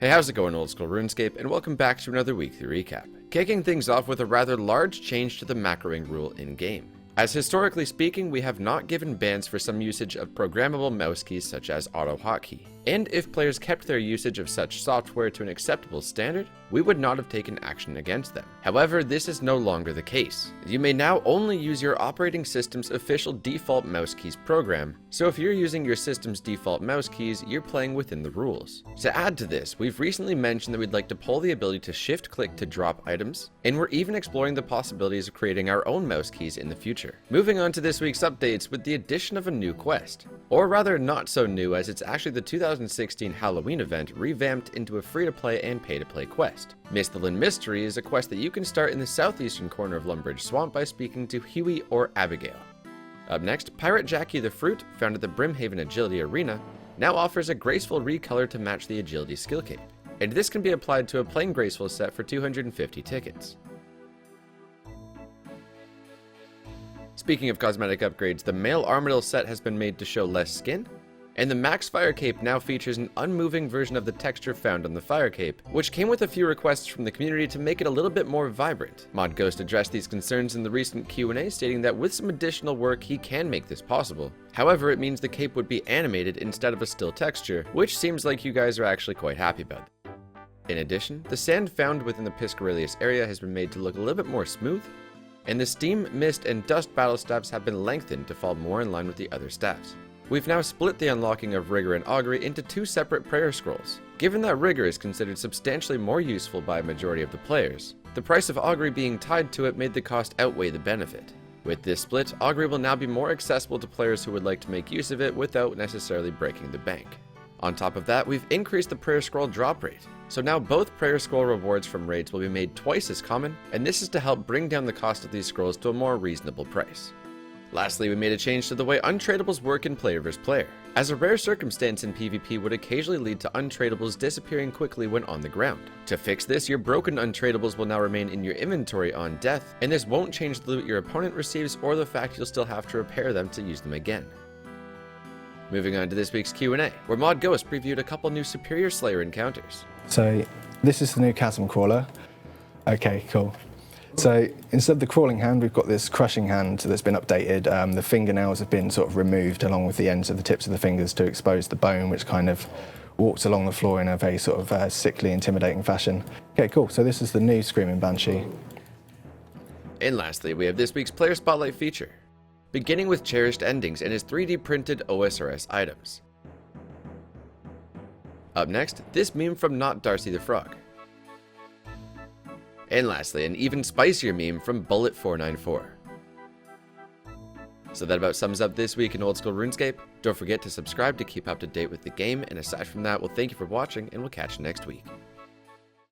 Hey, how's it going, Old School Runescape, and welcome back to another weekly recap. Kicking things off with a rather large change to the macroing rule in-game. As historically speaking, we have not given bans for some usage of programmable mouse keys such as auto hotkey. And if players kept their usage of such software to an acceptable standard, we would not have taken action against them. However, this is no longer the case. You may now only use your operating system's official default mouse keys program, so if you're using your system's default mouse keys, you're playing within the rules. To add to this, we've recently mentioned that we'd like to pull the ability to shift-click to drop items, and we're even exploring the possibilities of creating our own mouse keys in the future. Moving on to this week's updates with the addition of a new quest. Or rather, not so new, as it's actually the 2016 Halloween event revamped into a free-to-play and pay-to-play quest. Miss the Lynn Mystery is a quest that you can start in the southeastern corner of Lumbridge Swamp by speaking to Huey or Abigail. Up next, Pirate Jackie the Fruit, found at the Brimhaven Agility Arena, now offers a graceful recolor to match the agility skill cape, and this can be applied to a plain graceful set for 250 tickets. Speaking of cosmetic upgrades, the male Armadillo set has been made to show less skin, and the Max Fire Cape now features an unmoving version of the texture found on the Fire Cape, which came with a few requests from the community to make it a little bit more vibrant. Mod Ghost addressed these concerns in the recent Q&A, stating that with some additional work he can make this possible. However, it means the cape would be animated instead of a still texture, which seems like you guys are actually quite happy about. In addition, the sand found within the Piscarilius area has been made to look a little bit more smooth, and the Steam, Mist, and Dust battle staffs have been lengthened to fall more in line with the other staffs. We've now split the unlocking of Rigour and Augury into two separate prayer scrolls. Given that Rigour is considered substantially more useful by a majority of the players, the price of Augury being tied to it made the cost outweigh the benefit. With this split, Augury will now be more accessible to players who would like to make use of it without necessarily breaking the bank. On top of that, we've increased the prayer scroll drop rate, so now both prayer scroll rewards from raids will be made twice as common, and this is to help bring down the cost of these scrolls to a more reasonable price. Lastly, we made a change to the way untradeables work in player vs player, as a rare circumstance in PvP would occasionally lead to untradeables disappearing quickly when on the ground. To fix this, your broken untradeables will now remain in your inventory on death, and this won't change the loot your opponent receives or the fact you'll still have to repair them to use them again. Moving on to this week's Q&A, where Mod Ghost previewed a couple new Superior Slayer encounters. So this is the new Chasm Crawler. Okay, cool. So instead of the crawling hand, we've got this crushing hand that's been updated. The fingernails have been sort of removed along with the ends of the tips of the fingers to expose the bone, which kind of walks along the floor in a very sort of sickly, intimidating fashion. Okay, cool. So this is the new Screaming Banshee. And lastly, we have this week's Player Spotlight feature, beginning with Cherished Endings and his 3D printed OSRS items. Up next, this meme from Not Darcy the Frog. And lastly, an even spicier meme from Bullet494. So that about sums up this week in Old School RuneScape. Don't forget to subscribe to keep up to date with the game, and aside from that, we'll thank you for watching, and we'll catch you next week.